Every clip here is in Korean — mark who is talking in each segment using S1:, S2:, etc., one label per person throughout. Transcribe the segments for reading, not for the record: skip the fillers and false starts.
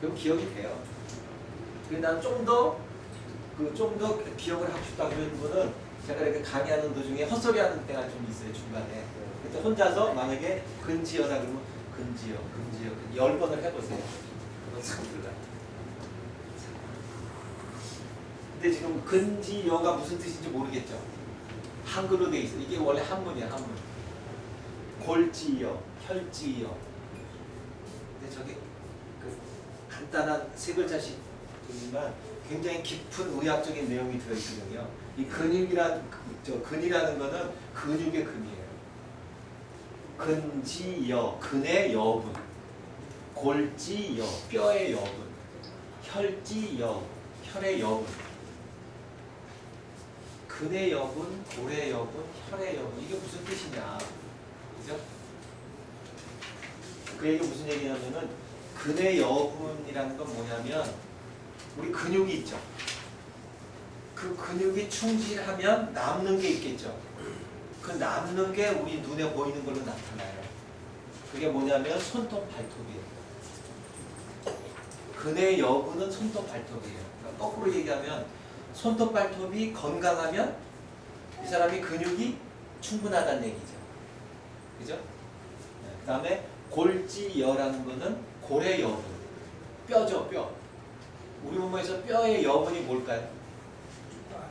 S1: 그럼 기억이 돼요. 근데 난 좀 더 기억을 하고 싶다 그러는 거는 제가 이렇게 강의하는 도중에 헛소리 하는 때가 좀 있어요, 중간에. 그때 혼자서 만약에 근지어다 그러면 근지어 10번을 해보세요. 그건 참 몰라요. 근데 지금 근지어가 무슨 뜻인지 모르겠죠? 한글로 돼 있어요. 이게 원래 한문이야, 한문. 골지어, 혈지어. 근데 저게 그 간단한 세 글자씩이지만 굉장히 깊은 의학적인 내용이 들어있거든요. 이 근이라는 거는 근육의 근이에요. 근지여, 근의 여분. 골지여, 뼈의 여분. 혈지여, 혈의 여분. 근의 여분, 골의 여분, 혈의 여분. 이게 무슨 뜻이냐? 그죠? 그 얘기 무슨 얘기냐면은 근의 여분이라는 건 뭐냐면 우리 근육이 있죠. 그 근육이 충실하면 남는 게 있겠죠. 그 남는 게 우리 눈에 보이는 걸로 나타나요. 그게 뭐냐면 손톱 발톱이에요. 근의 여분은 손톱 발톱이에요. 그러니까 거꾸로 얘기하면 손톱 발톱이 건강하면 이 사람이 근육이 충분하다는 얘기죠. 그죠? 그 다음에 골지여라는 거는 골의 여분. 뼈죠, 뼈. 우리 몸에서 뼈의 여분이 뭘까요?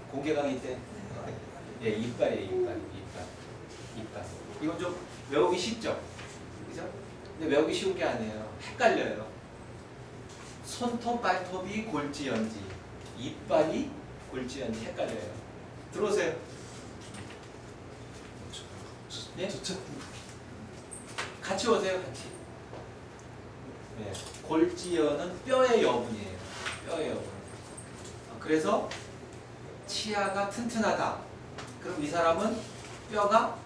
S1: 공개 강의 때? 예, 이빨이에요, 이빨. 이건 좀 외우기 쉽죠? 그죠? 근데 외우기 쉬운 게 아니에요. 헷갈려요. 손톱 발톱이 골지연지, 이빨이 골지연지 헷갈려요. 들어오세요. 예? 같이 오세요, 같이. 예, 골지연은 뼈의 여분이에요. 뼈의 여분. 그래서 치아가 튼튼하다. 그럼 이 사람은 뼈가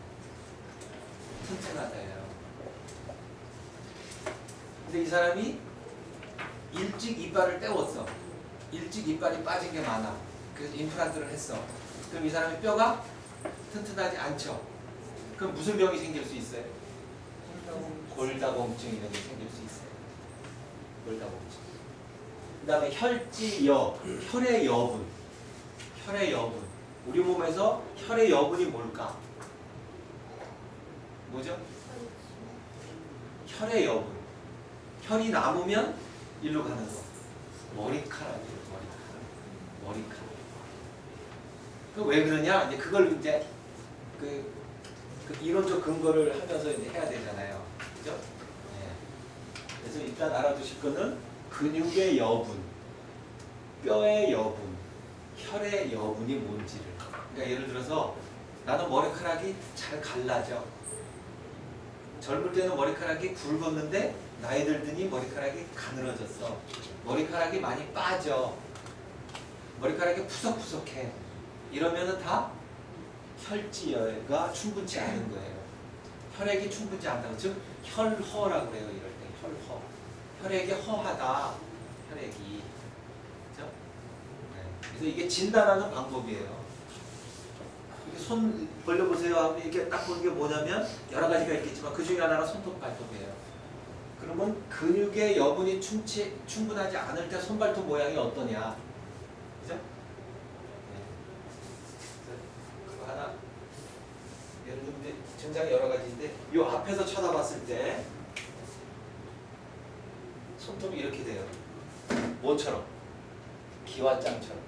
S1: 튼튼하다예요. 근데 이 사람이 일찍 이빨을 떼웠어. 일찍 이빨이 빠진 게 많아. 그래서 임플란트를 했어. 그럼 이 사람의 뼈가 튼튼하지 않죠. 그럼 무슨 병이 생길 수 있어요? 골다공증 이런 게 생길 수 있어요. 골다공증. 그 다음에 혈지여, 혈의 여분. 혈의 여분. 우리 몸에서 혈의 여분이 뭘까? 뭐죠? 혈의 여분. 혈이 남으면 일로 가는 거. 머리카락이에요. 머리카락. 그 왜 그러냐? 이제 그걸 이제 그 이론적 근거를 하면서 이제 해야 되잖아요. 그죠? 네. 그래서 일단 알아두실 거는 근육의 여분, 뼈의 여분, 혈의 여분이 뭔지를. 그러니까 예를 들어서 나는 머리카락이 잘 갈라져. 젊을 때는 머리카락이 굵었는데 나이 들더니 머리카락이 가늘어졌어. 머리카락이 많이 빠져. 머리카락이 푸석푸석해. 이러면은 다 혈지가 충분치 않은 거예요. 혈액이 충분치 않다고. 즉 혈허라고 그래요. 이럴 때 혈허. 혈액이 허하다. 혈액이. 그렇죠? 네. 그래서 이게 진단하는 방법이에요. 이렇게 손 벌려보세요. 이렇게 딱 보는 게 뭐냐면 여러 가지가 있겠지만 그 중에 하나가 손톱 발톱이에요. 그러면 근육의 여분이 충분하지 않을 때 손발톱 모양이 어떠냐? 그죠? 네. 그거 하나. 예를 들면 이제 증상이 여러 가지인데 이 앞에서 쳐다봤을 때 손톱이 이렇게 돼요. 뭐처럼? 기와장처럼.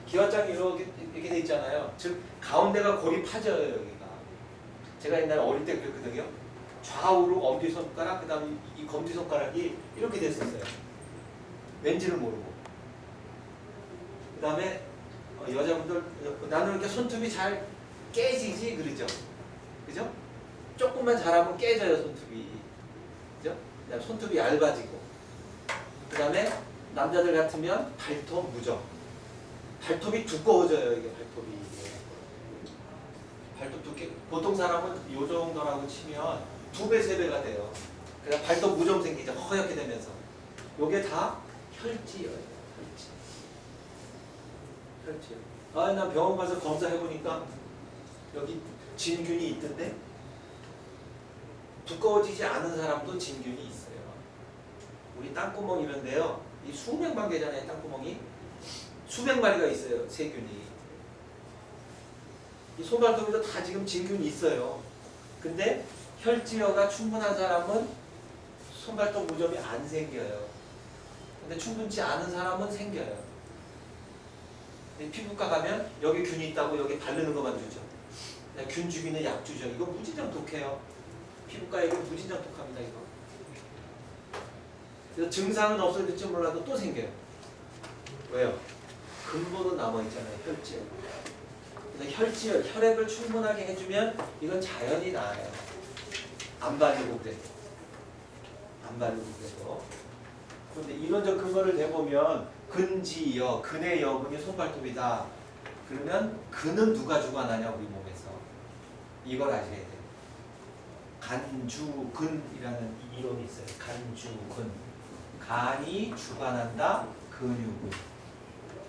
S1: 기와장이 이렇게 돼 있잖아요. 즉 가운데가 골이 파져요. 여기가. 제가 옛날에 어릴 때 그랬거든요. 좌우로 엄지손가락, 그 다음에 이 검지손가락이 이렇게 됐었어요. 왠지를 모르고. 그 다음에 여자분들, 나는 이렇게 손톱이 잘 깨지지, 그러죠? 그죠? 조금만 잘하면 깨져요, 손톱이. 그죠? 그 다음에 손톱이 얇아지고. 그 다음에 남자들 같으면 발톱 무정. 발톱이 두꺼워져요, 이게 발톱이. 발톱 두께, 보통 사람은 요 정도라고 치면 2배, 3배가 돼요. 그래서 발톱 무좀 생기죠. 허옇게 되면서. 요게 다 혈지예요. 혈지. 아, 난 병원 가서 검사해보니까 여기 진균이 있던데 두꺼워지지 않은 사람도 진균이 있어요. 우리 땅구멍 이런데요. 이 수백만 개잖아요. 땅구멍이 수백 마리가 있어요. 세균이. 이 손발톱에도 다 지금 진균이 있어요. 근데 혈지어가 충분한 사람은 손발톱 무좀이 안 생겨요. 근데 충분치 않은 사람은 생겨요. 근데 피부과 가면 여기 균이 있다고 여기 바르는 것만 주죠. 균 죽이는 약 주죠. 이거 무진장 독해요. 피부과에 이거 무진장 독합니다. 이거. 그래서 증상은 없어질지 몰라도 또 생겨요. 왜요? 근본은 남아있잖아요. 혈지어. 그래서 혈지어, 혈액을 충분하게 해주면 이건 자연히 나아요. 안 바르고 그래도. 안 바르고 그래도. 그런데 이론적 근거를 내보면 근지여, 근의 여분이 손발톱이다. 그러면 근은 누가 주관하냐 우리 몸에서. 이걸 아셔야 돼요. 간주근이라는 이론이 있어요. 간주근. 간이 주관한다. 근육은.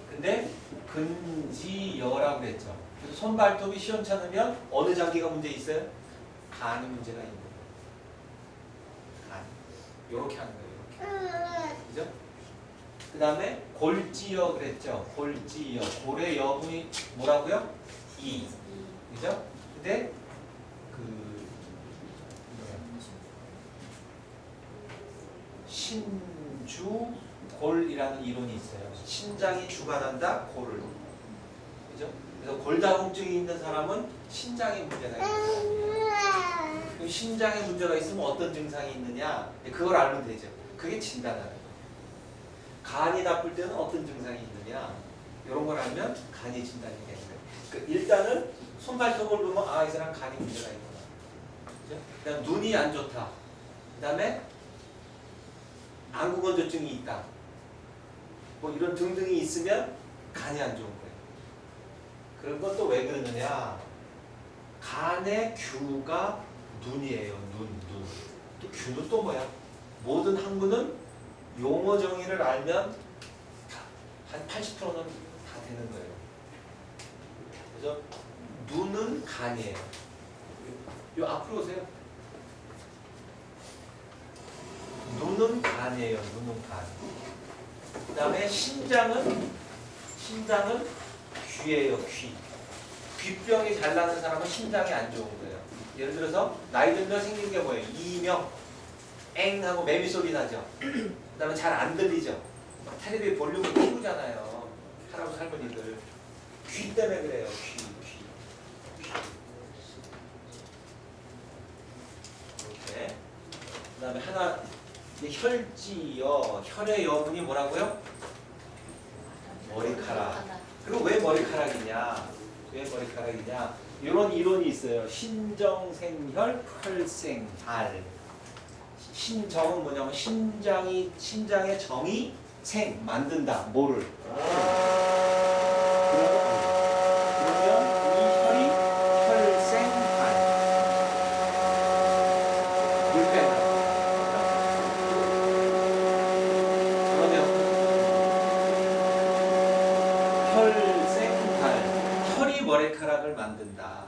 S1: 근데 근지여라고 그랬죠. 그래서 손발톱이 시원찮으면 어느 장기가 문제 있어요? 간이 문제가 있는 거예요. 간. 요렇게 하는 거예요. 이렇게. 그죠? 그 다음에 골지여 그랬죠. 골지여. 골의 여분이 뭐라고요? 이. 그죠? 근데 신주골이라는 이론이 있어요. 신장이 주관한다. 골을. 그죠? 그래서 골다공증이 있는 사람은 신장에 문제가 있는 사람이에요. 그럼 신장에 문제가 있으면 어떤 증상이 있느냐? 그걸 알면 되죠. 그게 진단하는 거예요. 간이 나쁠 때는 어떤 증상이 있느냐? 이런 걸 알면 간이 진단이 되는 거예요. 그러니까 일단은 손발톱을 보면 아, 이 사람 간이 문제가 있구나. 그죠? 그다음 눈이 안 좋다. 그 다음에 안구건조증이 있다. 뭐 이런 등등이 있으면 간이 안 좋은 거예요. 그런 건 또 왜 그러느냐? 간의 규가 눈이에요. 눈. 또 규는 또 뭐야? 모든 학문은 용어 정의를 알면 한 80%는 다 되는 거예요. 그래서 눈은 간이에요. 요 앞으로 오세요. 눈은 간이에요. 눈은 간. 그 다음에 신장은 귀예요. 귀. 귀병이 잘 나는 사람은 신장이 안 좋은 거예요. 예를 들어서 나이 들면 생긴 게 뭐예요? 이명, 엥 하고 매미 소리 나죠. 그 다음에 잘 안 들리죠. 텔레비 볼륨을 키우잖아요. 할아버지 할머니들. 귀 때문에 그래요. 귀. 이렇게. 그 다음에 하나 혈지여, 혈의 여분이 뭐라고요? 머리카락. 그리고 왜 머리카락이냐? 이런 이론이 있어요. 신정생혈, 혈생발. 신정은 뭐냐면 신장의 정이 생, 만든다. 뭐를? 그러면 이 혈이 혈생발. 물 빼나? 혈생발. 혈이 머리카락을 만든다.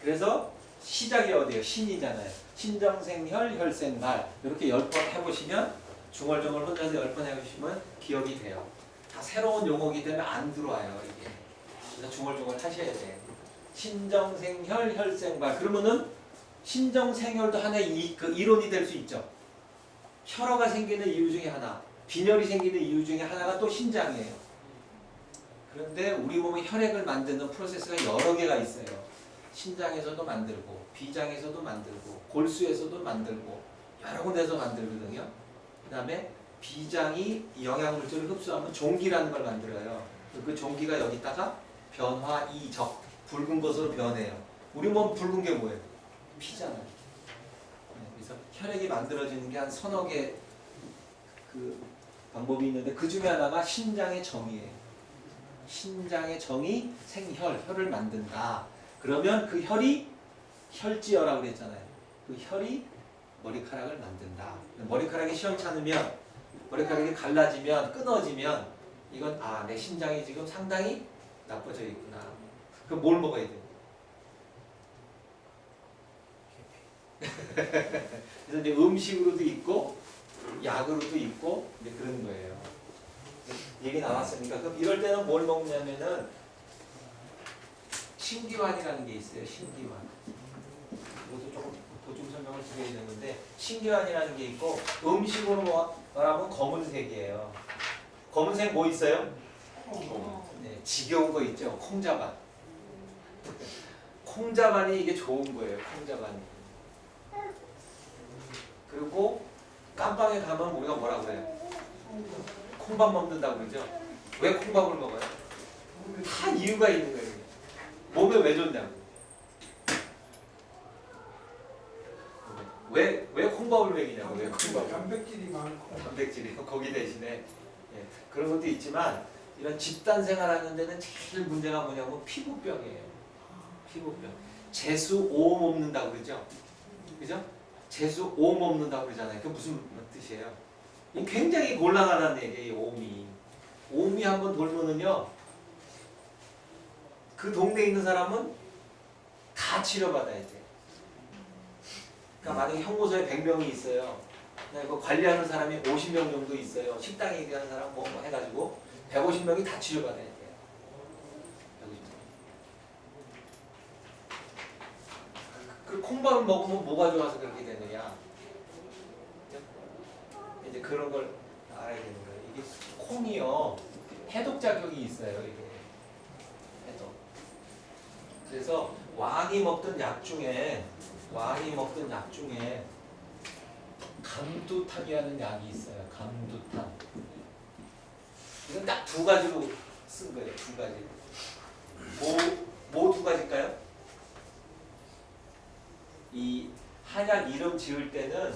S1: 그래서 시작이 어디예요? 신이잖아요. 신정생혈, 혈생발. 이렇게 10번 해보시면 중얼중얼 혼자서 10번 해보시면 기억이 돼요. 다 새로운 용어이기 때문에 안 들어와요. 이게. 그래서 중얼중얼 하셔야 돼. 신정생혈, 혈생발. 그러면은 신정생혈도 하나의 그 이론이 될 수 있죠. 혈어가 생기는 이유 중에 하나, 빈혈이 생기는 이유 중에 하나가 또 신장이에요. 그런데 우리 몸의 혈액을 만드는 프로세스가 여러 개가 있어요. 신장에서도 만들고, 비장에서도 만들고, 골수에서도 만들고, 여러 군데서 만들거든요. 그 다음에 비장이 영양물질을 흡수하면 종기라는 걸 만들어요. 그 종기가 여기다가 변화 이적, 붉은 것으로 변해요. 우리 몸 붉은 게 뭐예요? 피잖아요. 그래서 혈액이 만들어지는 게 한 서너 개 그 방법이 있는데 그 중에 하나가 신장의 정이에요. 신장의 정이 혈을 만든다. 그러면 그 혈이 혈지어라고 그랬잖아요. 그 혈이 머리카락을 만든다. 머리카락이 시원찮으면, 머리카락이 갈라지면, 끊어지면 이건 아, 내 신장이 지금 상당히 나빠져 있구나. 그럼 뭘 먹어야 돼요? 그래서 이제 음식으로도 있고 약으로도 있고 이제 그런 거예요. 얘기 나왔으니까 그럼 이럴 때는 뭘 먹냐면은 신기환이라는 게 있어요. 신기환. 이것도 조금 보충 설명을 드려야 되는데 신기환이라는 게 있고 음식으로 말하면 검은색이에요. 검은색 뭐 있어요? 네, 지겨운 거 있죠. 콩자반. 콩자반이 이게 좋은 거예요. 콩자반이. 그리고 깜빵에 가면 우리가 뭐라고 그래요? 콩밥 먹는다고 그러죠? 왜 콩밥을 먹어요? 다 이유가 있는 거예요. 몸에 왜 좋냐고. 왜 콩밥을 먹이냐고. 왜 콩밥?
S2: 단백질이 많고.
S1: 단백질이 거기 대신에 예, 그런 것도 있지만 이런 집단 생활하는 데는 제일 문제가 뭐냐면 피부병이에요. 피부병. 재수 오음 없는다고 그러죠? 그죠? 재수 오음 없는다고 그러잖아요. 그게 무슨 뜻이에요? 이 굉장히 곤란하다는 얘기예요. 오음이. 오음이 한번 돌면은요. 그 동네에 있는 사람은 다 치료받아야 돼. 그러니까 만약에 형무소에 100명이 있어요. 그 관리하는 사람이 50명 정도 있어요. 식당에 일하는 사람 뭐 해가지고 150명이 다 치료받아야 돼요. 150명. 그 콩밥을 먹으면 뭐가 좋아서 그렇게 되느냐? 이제 그런 걸 알아야 되는 거예요. 이게 콩이요 해독 작용이 있어요. 이게 해독. 그래서 왕이 먹던 약 중에 감두탕이라는 약이 있어요. 감두탕. 이건 딱 두 가지로 쓴 거예요. 두 가지. 뭐 두 가지일까요? 이 한약 이름 지을 때는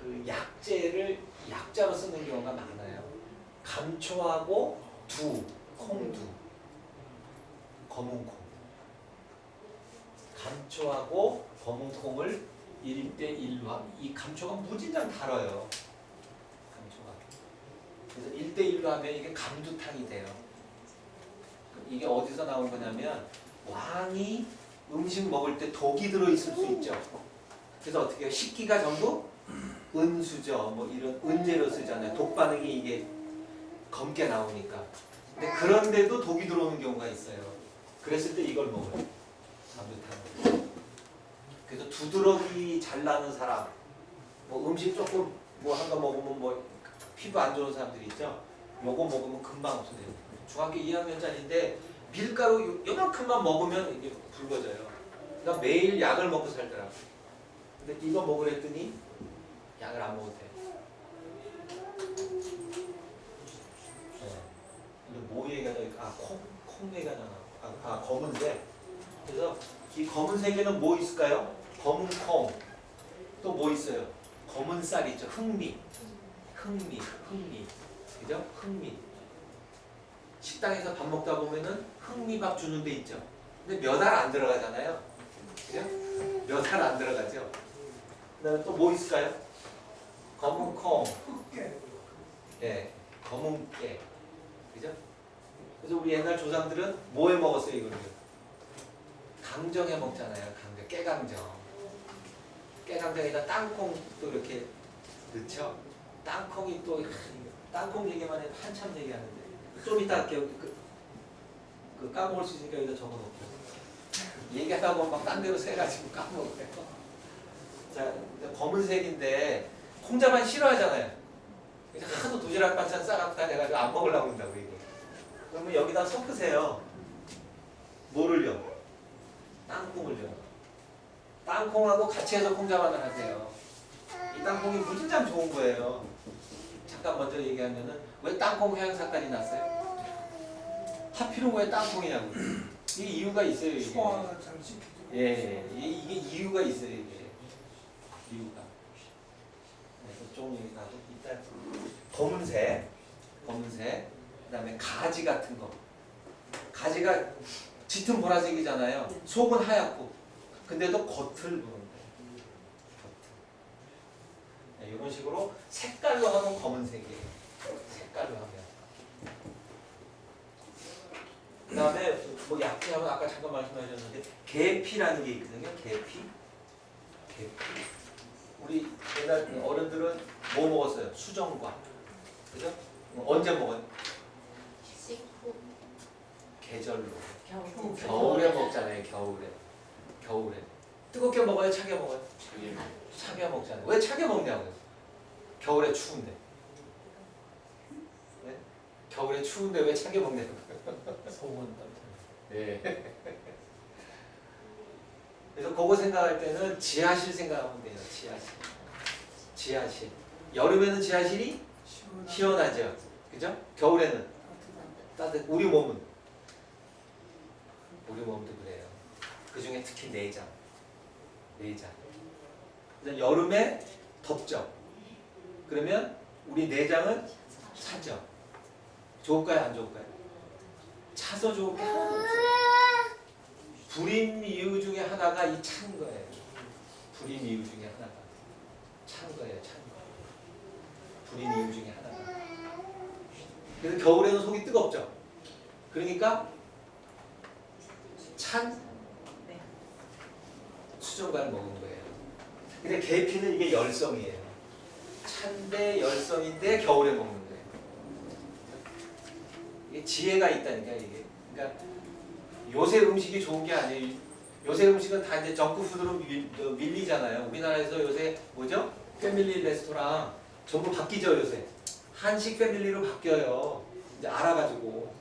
S1: 그 약재를 약자로 쓰는 경우가 많아요. 감초하고 콩두, 검은콩. 감초하고 검은콩을 1대 1로 이 감초가 무진장 달아요. 감초가. 그래서 1대 1로 하면 이게 감두탕이 돼요. 이게 어디서 나온 거냐면 왕이 음식 먹을 때 독이 들어있을 수 있죠. 그래서 어떻게 해요? 식기가 전부 은수저 뭐 이런 은재로 쓰잖아요. 독 반응이 이게 검게 나오니까. 근데 그런데도 독이 들어오는 경우가 있어요. 그랬을 때 이걸 먹어요. 감두탕. 그래서 두드러기 잘 나는 사람, 뭐 음식 조금 뭐 한 거 먹으면 뭐 피부 안 좋은 사람들이 있죠. 요거 먹으면 금방 없어져요. 중학교 2학년짜리인데 밀가루 요만큼만 먹으면 이게 붉어져요. 그러니까 매일 약을 먹고 살더라. 근데 이거 먹으랬더니 약을 안 먹어도 돼. 네. 뭐 얘기가 나? 콩 얘기가 나나? 검은색. 그래서 이 검은색에는 뭐 있을까요? 검은 콩. 또 뭐 있어요? 검은 쌀 있죠. 흑미. 그죠? 흑미. 식당에서 밥 먹다 보면은 흑미밥 주는 데 있죠. 근데 몇 알 안 들어가잖아요. 그죠? 몇 알 안 들어가죠. 그다음에 또 뭐 있을까요? 검은 콩.
S2: 흑깨.
S1: 예, 검은 깨. 그죠? 그래서 우리 옛날 조상들은 뭐에 먹었어요, 이거를? 강정에 먹잖아요. 강정, 깨강정. 깨강정에다 땅콩도 이렇게 넣죠. 땅콩이 또 땅콩 얘기만 해도 한참 얘기하는데 좀 이따 할게요. 그 까먹을 수 있으니까 여기다 적어놓고 얘기하다 보면 막 딴 데로 새가지고 까먹어요. 자, 검은색인데 콩자반 싫어하잖아요. 그래서 하도 도시락 반찬 싸갖고 다녀가지고 안 먹으려고 한다고 이거. 그러면 여기다 섞으세요. 뭐를요? 땅콩을요. 땅콩하고 같이 해서 콩자반을 하세요. 이 땅콩이 무진장 좋은 거예요. 잠깐 먼저 얘기하면은 왜 땅콩 향상까지 났어요? 하필은 왜 땅콩이냐고. 이게 이유가 있어요. 이게.
S2: 소화가 잘 시키죠.
S1: 예, 이게 이유가 있어요. 이게 이유가. 그래서 좀 얘기하고 일단 검은색, 그다음에 가지 같은 거. 가지가 짙은 보라색이잖아요. 속은 하얗고, 근데도 겉을 보는 거예요. 네, 이런 식으로 색깔로 하면 검은색이에요. 색깔로 하면. 그다음에 뭐 약재하면 아까 잠깐 말씀하셨는데 계피라는 게 있거든요. 계피. 우리 옛날 어른들은 뭐 먹었어요? 수정과. 그죠? 언제 먹어요?
S3: 식후
S1: 계절로.
S3: 겨울
S1: 겨울에 먹잖아요. 겨울에. 뜨겁게 먹어요? 차게 먹어요? 차게 먹잖아요. 왜 차게 먹냐고요? 겨울에 추운데. 네? 겨울에 추운데 왜 차게 먹냐고요?
S4: 속은 따뜻해.
S1: 네. 그래서 그거 생각할 때는 지하실 생각하면 돼요. 지하실. 여름에는 지하실이 시원하죠. 그죠? 겨울에는 따뜻. 우리 몸도 그래요. 그 중에 특히 내장. 그래서 여름에 덥죠. 그러면 우리 내장은 차죠. 좋을까요? 안 좋을까요? 차서 좋을 게 하나도 없어요. 불임 이유 중에 하나가 이 찬 거예요. 불임 이유 중에 하나가 찬 거예요. 불임 이유 중에 하나가. 그래서 겨울에는 속이 뜨겁죠. 그러니까 찬 수정과를 먹은 거예요. 근데 계피는 이게 열성이에요. 찬데 열성인데 겨울에 먹는 거예요. 이게 지혜가 있다니까 이게. 그러니까 요새 음식이 좋은 게 아니에요. 요새 음식은 다 이제 정크푸드로 밀리잖아요. 우리나라에서 요새 뭐죠? 패밀리 레스토랑 전부 바뀌죠 요새. 한식 패밀리로 바뀌어요. 이제 알아가지고.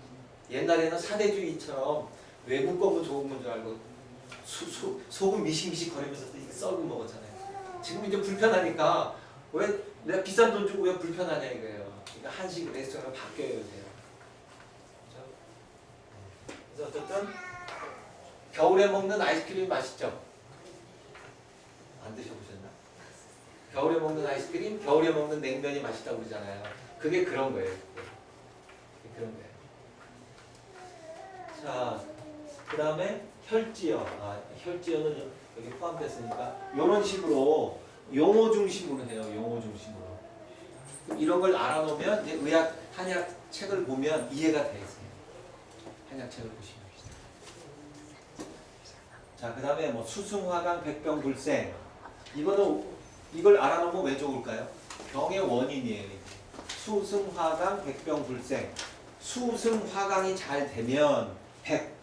S1: 옛날에는 사대주의처럼 외국 거고 좋은 건 줄 알고 소금 미식미식 거리면서 이렇게 썰고 먹었잖아요. 지금 이제 불편하니까 왜 내가 비싼 돈 주고 왜 불편하냐 이거예요. 그러니까 한식 레스토랑으로 바뀌어요 요새. 그래서 어쨌든 겨울에 먹는 아이스크림 맛있죠? 안 드셔보셨나? 겨울에 먹는 아이스크림, 겨울에 먹는 냉면이 맛있다고 그러잖아요. 그게 그런 거예요. 그게 그런 거예요. 자, 그 다음에 혈지어. 혈지어는 여기 포함됐으니까 이런 식으로 용어 중심으로 해요. 용어 중심으로. 이런 걸 알아놓으면 이제 의학, 한약 책을 보면 이해가 돼 있어요. 한약 책을 보시면. 자, 그 다음에 뭐 수승화강 백병불생. 이걸 알아놓으면 왜 좋을까요? 병의 원인이에요. 이게. 수승화강 백병불생. 수승화강이 잘 되면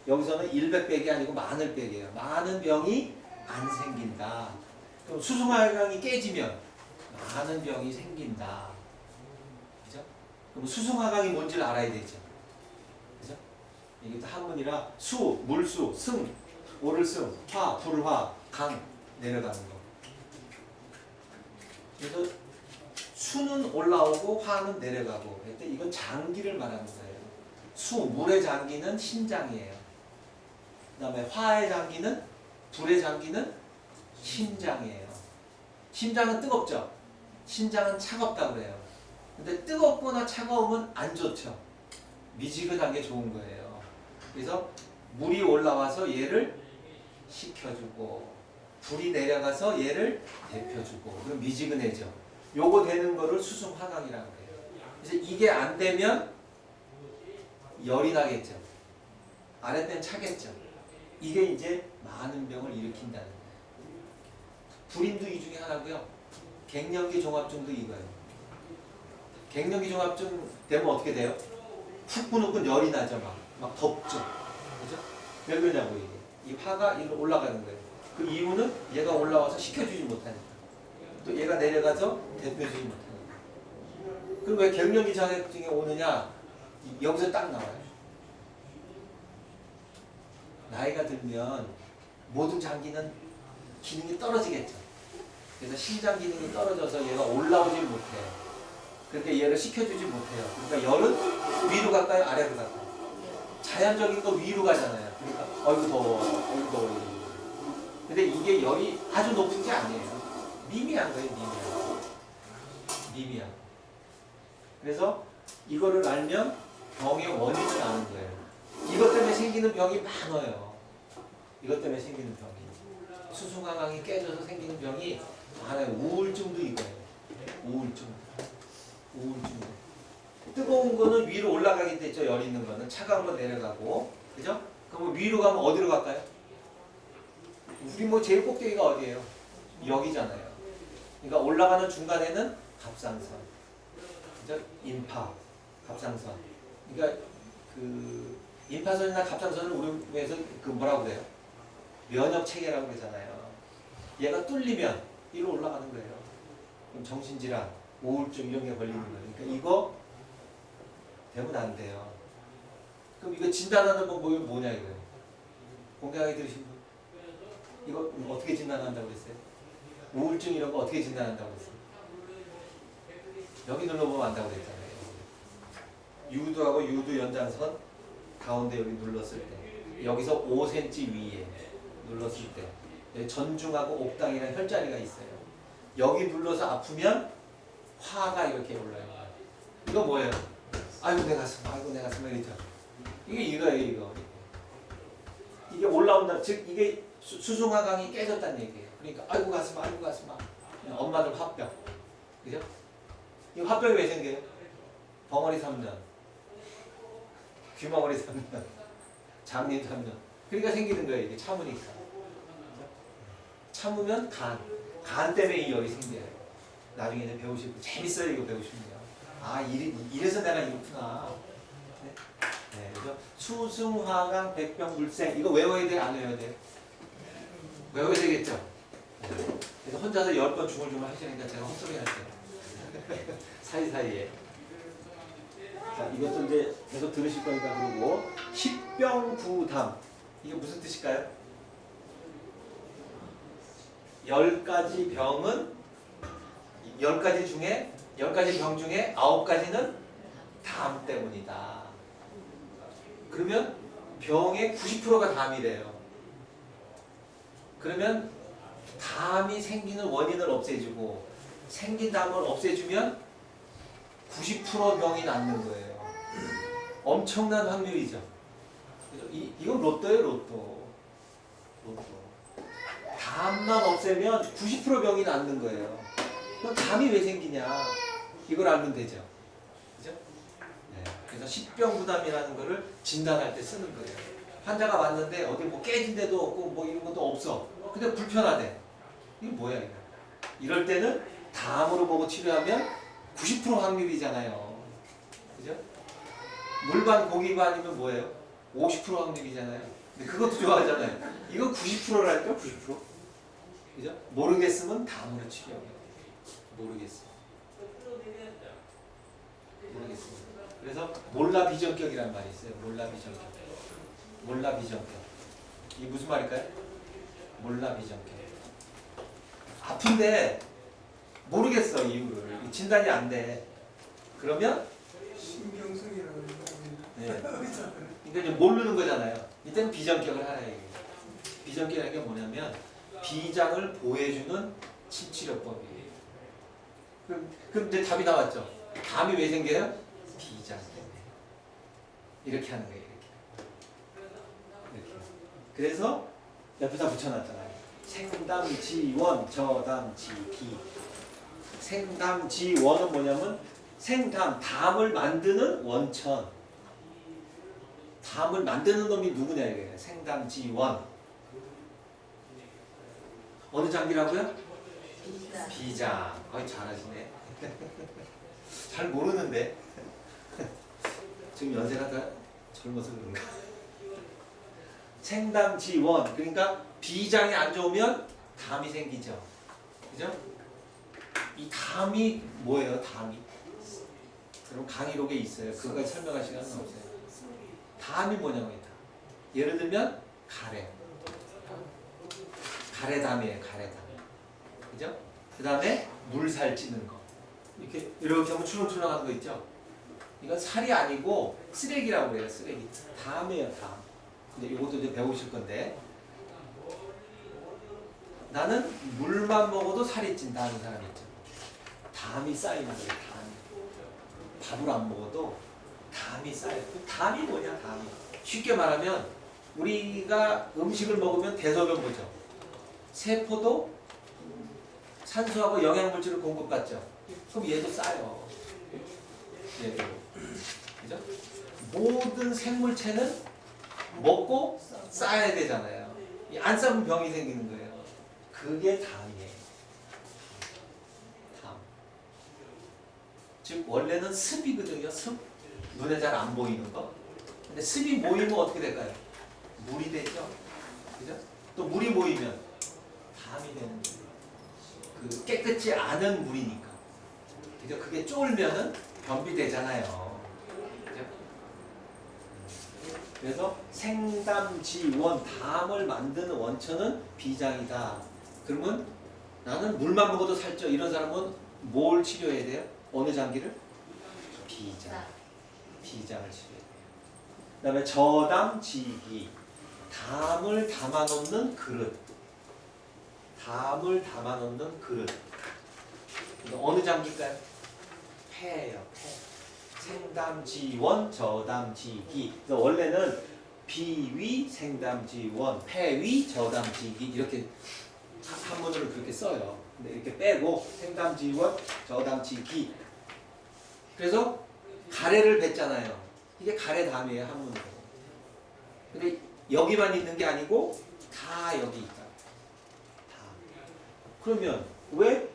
S1: 여기서는 일백백이 아니고 만을백이에요. 많은 병이 안 생긴다. 그럼 수승화강이 깨지면 많은 병이 생긴다. 그죠? 그럼 수승화강이 뭔지를 알아야 되죠. 그죠? 이게 또 한문이라 수, 물수, 승, 오를 승, 화, 불화, 강 내려가는 거. 그래서 수는 올라오고 화는 내려가고. 그런데 이건 장기를 말하는 거예요. 수, 물의 장기는 신장이에요. 그 다음에 화의 장기는, 불의 장기는 심장이에요. 심장은 뜨겁죠? 신장은 차갑다고 그래요. 근데 뜨겁거나 차가우면 안 좋죠. 미지근한 게 좋은 거예요. 그래서 물이 올라와서 얘를 식혀주고, 불이 내려가서 얘를 데펴주고, 그럼 미지근해져. 요거 되는 거를 수승화강이라고 해요. 그래서 이게 안 되면 열이 나겠죠. 아랫배는 차겠죠. 이게 이제 많은 병을 일으킨다는 거예요. 불임도 이 중에 하나고요. 갱년기 종합증도 이거예요. 갱년기 종합증 되면 어떻게 돼요? 후끈후끈 열이 나죠. 막 덥죠. 그죠? 왜 그러냐고 이게. 이 화가 일로 올라가는 거예요. 그 이유는 얘가 올라와서 식혀주지 못하니까. 또 얘가 내려가서 데펴주지 못하니까. 그럼 왜 갱년기 자격증이 오느냐? 여기서 딱 나와요. 나이가 들면 모든 장기는 기능이 떨어지겠죠. 그래서 심장 기능이 떨어져서 얘가 올라오질 못해요. 그러니까 얘를 식혀주지 못해요. 그러니까 열은 위로 갈까요? 아래로 갈까요? 자연적인 거 위로 가잖아요. 그러니까 어이구 더워, 어이구 더워. 근데 이게 열이 아주 높은 게 아니에요. 미미한 거예요. 미미한. 그래서 이거를 알면 병의 원인을 아는 거예요. 이것 때문에 생기는 병이 많아요. 이것 때문에 생기는 병이. 수승화강이 깨져서 생기는 병이 많아요. 우울증도 이거예요. 우울증. 뜨거운 거는 위로 올라가게 되죠. 열 있는 거는. 차가운 건 내려가고. 그죠? 그럼 위로 가면 어디로 갈까요? 우리 뭐 제일 꼭대기가 어디예요? 여기잖아요. 그러니까 올라가는 중간에는 갑상선, 그죠? 인파, 갑상선. 그러니까 그 인파선이나 갑상선을 우리에서 그 뭐라고 그래요? 면역 체계라고 그러잖아요. 얘가 뚫리면 위로 올라가는 거예요. 그럼 정신질환, 우울증 이런 게 걸리는 거예요. 그러니까 이거 되면 안 돼요. 그럼 이거 진단하는 건 뭐냐 이거예요? 공개하게 들으신 분? 이거 어떻게 진단한다고 그랬어요? 우울증 이런 거 어떻게 진단한다고 그랬어요? 여기 눌러보면 안다고 그랬잖아요. 유두하고 유두 연장선 가운데 여기 눌렀을 때 여기서 5cm 위에 눌렀을 때 여기 전중하고 옥당이라는 혈자리가 있어요. 여기 눌러서 아프면 화가 이렇게 올라요. 이거 뭐예요? 아이고 내 가슴, 아이고 내 가슴 이러죠. 이게 이거예요, 이거. 이게 올라온다. 즉 이게 수중하강이 깨졌다는 얘기예요. 그러니까 아이고 가슴, 아이고 가슴. 엄마들 화병, 그죠? 이 화병이 왜 생겨요? 벙어리 3년, 귀머거리 3년, 장님 3년. 그러니까 생기는 거예요. 이게 참으니까. 참으면 간 때문에 이 열이 생겨요. 나중에는 배우실 거 재밌어요. 이거 배우시면요. 아 이래서 내가 이렇구나. 네? 네, 그죠? 수승화강 백병물생 이거 외워야 돼, 안 외워야 돼? 외워야 되겠죠? 네. 그래서 혼자서 10번 중얼중얼 하시니까 제가 헛소리 할게요. 사이사이에. 자, 이것도 이제 계속 들으실 거니까. 그리고 십병구담 이게 무슨 뜻일까요? 10가지 병은 10가지 중에 10가지 병 중에 9가지는 담 때문이다. 그러면 병의 90%가 담이래요. 그러면 담이 생기는 원인을 없애주고 생긴 담을 없애주면 90% 병이 낫는 거예요. 엄청난 확률이죠. 이건 로또예요, 로또. 담만 없애면 90% 병이 낫는 거예요. 그럼 담이 왜 생기냐? 이걸 알면 되죠. 그죠? 네. 그래서 십병구담이라는 거를 진단할 때 쓰는 거예요. 환자가 왔는데 어디 뭐 깨진 데도 없고 뭐 이런 것도 없어. 근데 불편하대. 이게 뭐야 이거? 이럴 때는 담으로 보고 치료하면 90% 확률이잖아요. 그죠? 물반 고기반이면 뭐예요? 50% 확률이잖아요. 근데 그것도 좋아하잖아요. 이거 90%라니까 90%. 그죠? 모르겠으면 담으로 치료해요. 모르겠어. 그래서 몰라 비전격이란 말이 있어요. 몰라 비전격. 몰라 비전격. 이게 무슨 말일까요? 몰라 비전격. 아픈데 모르겠어 이유를. 진단이 안 돼. 그러면
S2: 신경성이라는
S1: 네. 그러니까 이제 모르는 거잖아요. 이때는 비전격을 하라 얘기예요. 비전격이라는 게 뭐냐면 비장을 보호해주는 치료법이에요. 그럼 이제 답이 나왔죠. 담이 왜 생겨요? 비장 때문에. 이렇게 하는 거예요. 이렇게. 그래서 옆에다 붙여놨잖아요. 생담지원, 저담지기. 생담지원은 뭐냐면 생담, 담을 만드는 원천. 담을 만드는 놈이 누구냐 이거예요. 생담지원. 어느 장기라고요? 비장. 거의 잘하시네. 잘 모르는데. 지금 연세가 다 젊어서 그런가. 생담지원. 그러니까 비장이 안 좋으면 담이 생기죠. 그죠? 이 담이 뭐예요? 담이. 그럼 강의록에 있어요. 그거까지 설명할 시간은 없어요. 담이 뭐냐고요. 예를 들면 가래. 가래담이에요. 가래담. 그죠? 그 다음에 물살 찌는 거. 이렇게 하면 출렁출렁하는 거 있죠? 이건 살이 아니고 쓰레기라고 그래요. 쓰레기. 담이에요. 담. 근데 이것도 이제 배우실 건데 나는 물만 먹어도 살이 찐다 하는 사람이 있죠. 담이 쌓이는 거예요. 담이. 밥을 안 먹어도 담이 쌓여요. 담이 뭐냐? 담이. 쉽게 말하면 우리가 음식을 먹으면 대소변 보죠. 세포도 산소하고 영양물질을 공급받죠. 그럼 얘도 쌓여. 얘도. 그죠? 모든 생물체는 먹고 쌓아야 되잖아요. 안 쌓으면 병이 생기는 거예요. 그게 담이에요. 담. 원래는 습이거든요. 습. 눈에 잘 안 보이는 거. 근데 습이 모이면 어떻게 될까요? 물이 되죠. 그죠? 또 물이 모이면 담이 되는 거예요. 그 깨끗이 않은 물이니까. 그죠? 그게 쫄면은 변비되잖아요. 그죠? 그래서 생담지원, 담을 만드는 원천은 비장이다. 그러면 나는 물만 먹어도 살쪄. 이런 사람은 뭘 치료해야 돼요? 어느 장기를? 비장. 비장을 치료해야 돼요. 그 다음에 저담지기. 담을 담아놓는 그릇. 담을 담아놓는 그릇. 어느 장기일까요? 폐예요. 폐. 생담지원, 저담지기. 그래서 원래는 비위, 생담지원, 폐위, 저담지기 이렇게 한문으로 그렇게 써요. 근데 이렇게 빼고 생담지원, 저담지기. 그래서 가래를 뱉잖아요. 이게 가래담이에요, 한문으로. 근데 여기만 있는 게 아니고 다 여기 있다. 다. 그러면 왜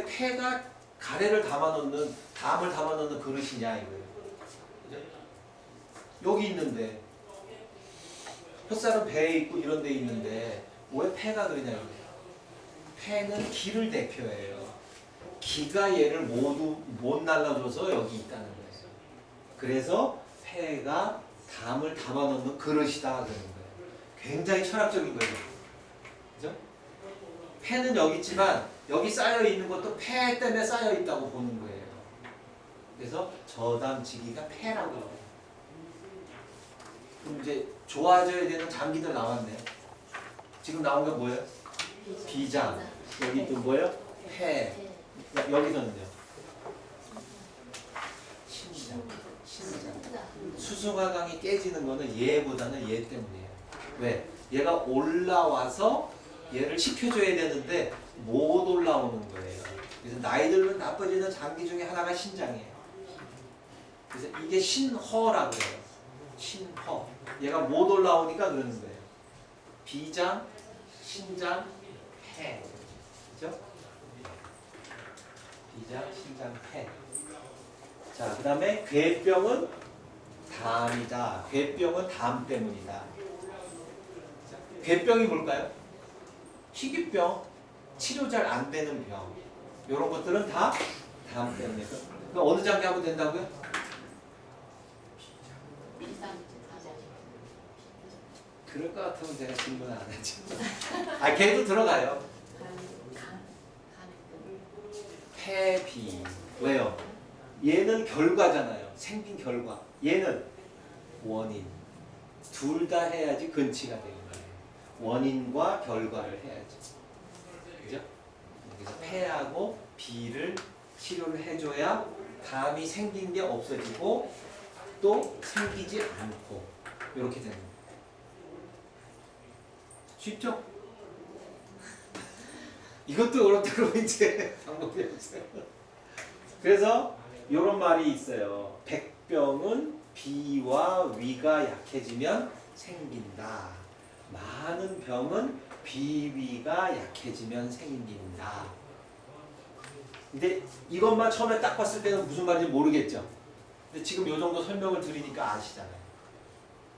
S1: 폐가 가래를 담아놓는 담을 담아놓는 그릇이냐 이거예요. 그죠? 여기 있는데 혓살은 배에 있고 이런 데 있는데 왜 폐가 그러냐 이거예요. 폐는 기를 대표해요. 기가 얘를 모두 못 날라줘서 여기 있다는 거예요. 그래서 폐가 담을 담아놓는 그릇이다 그러는 거예요. 굉장히 철학적인 거예요. 그죠? 폐는 여기 있지만 여기 쌓여 있는 것도 폐 때문에 쌓여 있다고 보는 거예요. 그래서 저담지기가 폐라고 해요. 그럼 이제 좋아져야 되는 장기들 나왔네요. 지금 나온 게 뭐예요? 비장. 여기 또 뭐예요? 폐. 여기서는요? 신장. 신장. 수승화강이 깨지는 거는 얘보다는 얘 때문이에요. 왜? 얘가 올라와서 얘를 식혀줘야 되는데 못 올라오는 거예요. 그래서 나이 들면 나빠지는 장기 중에 하나가 신장이에요. 그래서 이게 신허라고 해요. 신허. 얘가 못 올라오니까 그러는 거예요. 비장, 신장, 폐. 그죠? 비장, 신장, 폐. 자, 그 다음에 괴병은 담이다. 괴병은 담 때문이다. 자, 괴병이 뭘까요? 희귀병, 치료 잘 안 되는 병. 이런 것들은 다 담 때문에. 그럼 어느 장기 하면 된다고요? 그럴 것 같으면 제가 질문 안 했죠. 아, 걔도 들어가요. 폐비. 왜요? 얘는 결과잖아요. 생긴 결과. 얘는 원인. 둘 다 해야지 근치가 되는 거예요. 원인과 결과를 해야지. 그죠? 그래서 폐하고 비를 치료를 해줘야 담이 생긴 게 없어지고 또 생기지 않고 이렇게 되는 거예요. 쉽죠? 이것도 어렵다고 이제 방법이 없어요. 그래서 이런 말이 있어요. 백병은 비와 위가 약해지면 생긴다. 많은 병은 비위가 약해지면 생긴다. 근데 이것만 처음에 딱 봤을 때는 무슨 말인지 모르겠죠. 근데 지금 이 정도 설명을 드리니까 아시잖아요.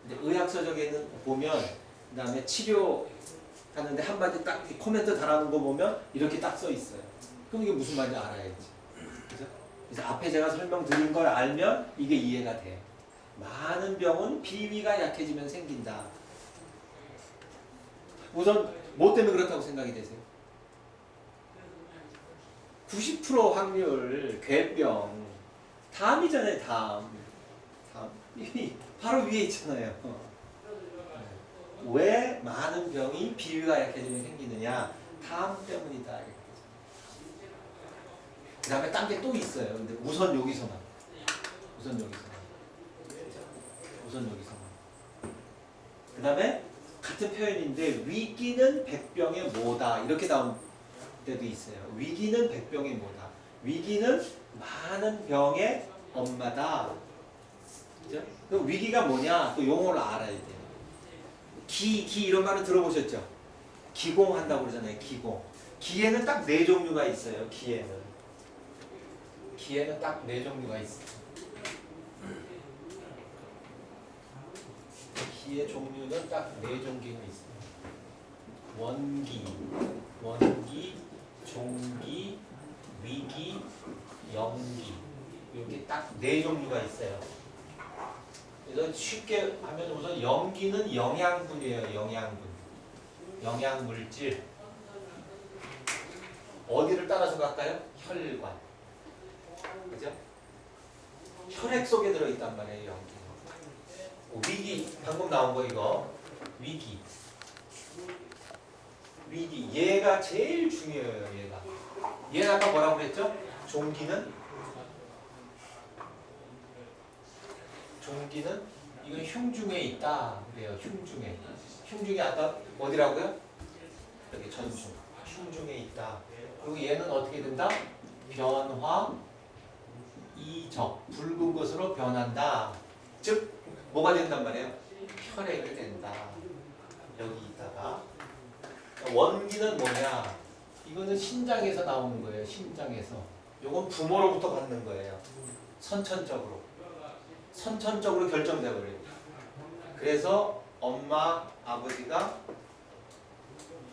S1: 근데 의학서적에는 보면 그 다음에 치료하는데 한마디 딱 코멘트 달아놓은 거 보면 이렇게 딱 써 있어요. 그럼 이게 무슨 말인지 알아야지. 그죠? 그래서 앞에 제가 설명드린 걸 알면 이게 이해가 돼. 많은 병은 비위가 약해지면 생긴다. 우선 뭐 때문에 그렇다고 생각이 되세요? 90% 확률 괴병 담이잖아요. 담 바로 위에 있잖아요. 왜 많은 병이 비위가 약해지면 생기느냐? 담 때문이다. 그 다음에 딴 게 또 있어요. 근데 우선 여기서만. 그 다음에 같은 표현인데 위기는 백병의 모다. 이렇게 나온 때도 있어요. 위기는 백병의 모다. 위기는 많은 병의 엄마다. 그죠? 그럼 위기가 뭐냐? 또 용어를 알아야 돼요. 기 이런 말은 들어보셨죠? 기공한다고 그러잖아요. 기공. 기에는 딱 4종류가 있어요. 기에는. 기에는 딱 4종류가 있어. 기의 종류는 딱 4종류가 있어. 원기, 종기, 위기, 영기. 이렇게 딱 4종류가 있어요. 그래서 쉽게 하면 우선 영기는 영양분이에요. 영양분. 영양물질. 어디를 따라서 갈까요? 혈관. 그죠? 혈액 속에 들어있단 말이에요. 영기. 위기. 방금 나온 거 이거. 위기. 얘가 제일 중요해요. 얘는 아까 뭐라고 그랬죠? 종기는 이건 흉중에 있다. 그래요. 흉중에 아까 어디라고요? 여기 전중. 흉중에 있다. 그리고 얘는 어떻게 된다? 변화, 이적. 붉은 것으로 변한다. 즉 뭐가 된단 말이에요? 혈액이 된다. 여기 있다가 원기는 뭐냐? 이거는 신장에서 나오는 거예요. 신장에서. 요건 부모로부터 받는 거예요. 선천적으로 결정돼 버려요. 그래서 엄마, 아버지가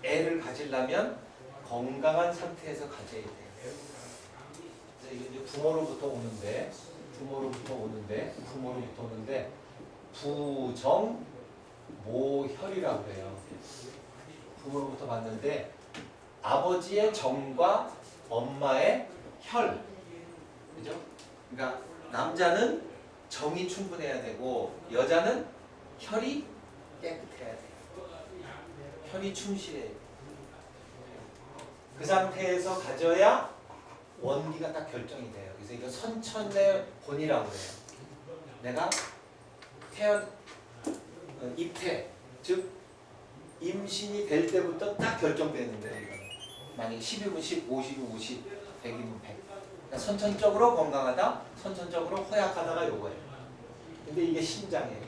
S1: 애를 가지려면 건강한 상태에서 가져야 돼요. 그래서 이게 이제 부모로부터 오는데 부정모혈이라고 해요. 부모로부터 받는데 아버지의 정과 엄마의 혈, 그죠? 그러니까 남자는 정이 충분해야 되고 여자는 혈이 깨끗해야 돼요. 혈이 충실해야 돼요. 그 상태에서 가져야 원기가 딱 결정이 돼요. 그래서 이거 선천의 본이라고 해요. 내가 입태, 즉 임신이 될 때부터 딱 결정되는 거예요. 이거는. 만약에 10이면 10, 50이면 50, 100이면 100. 그러니까 선천적으로 건강하다, 선천적으로 허약하다가 요거예요. 근데 이게 신장이에요.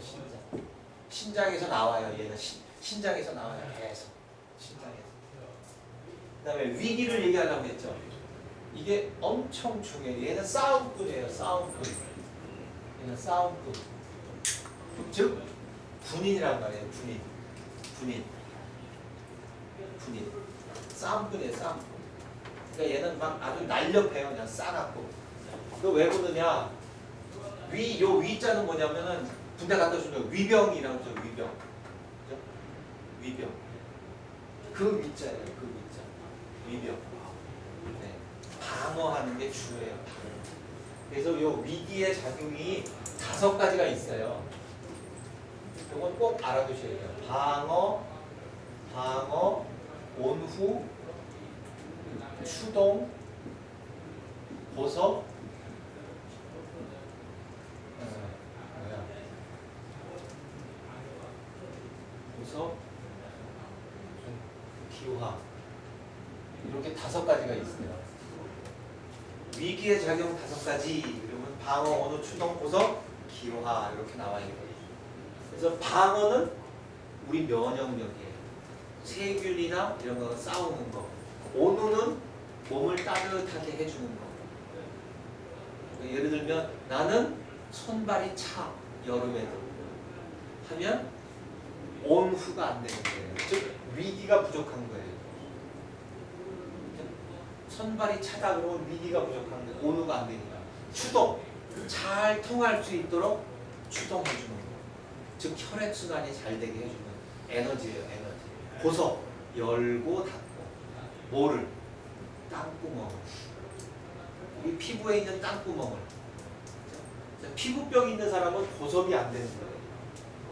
S1: 신장에서 나와요. 얘는 신장에서 나와요. 계속 신장에서. 그 다음에 위기를 얘기하려고 했죠. 이게 엄청 중요해요. 얘는 싸움꾼이에요. 얘는 싸움꾼. 즉 군인이란 말이에요. 군인. 싸움꾼이에요. 싸움꾼. 그러니까 얘는 막 아주 날렵해요. 그냥 싸갖고. 그거 왜 그러느냐? 요 위자는 뭐냐면은 군대 갔다 오시면 위병이라고 하죠. 위병. 그죠? 위병. 그 위자예요. 그 위자. 위병. 네. 방어하는 게 주예요. 그래서 요 위기의 작용이 5가지가 있어요. 이건 꼭 알아두셔야 돼요. 방어, 온후, 추동, 보석, 기화. 이렇게 5가지가 있어요. 위기의 작용 5가지. 그러면 방어, 온후, 추동, 보석, 기화 이렇게 나와 있는 거예요. 그래서 방어는 우리 면역력이에요. 세균이나 이런 거 싸우는 거. 온후는 몸을 따뜻하게 해주는 거. 예를 들면 나는 손발이 차 여름에도 하면 온후가 안 되는 거예요. 즉 위기가 부족한 거예요. 손발이 차다 그러면 위기가 부족한 거예요. 온후가 안 되니까. 추동 잘 통할 수 있도록 추동해주는 거. 즉 혈액순환이 잘 되게 해주는 에너지예요. 에너지. 보석 열고 닫고. 뭐를? 땅구멍을. 우리 피부에 있는 땅구멍을. 피부병 있는 사람은 보석이 안 되는 거예요.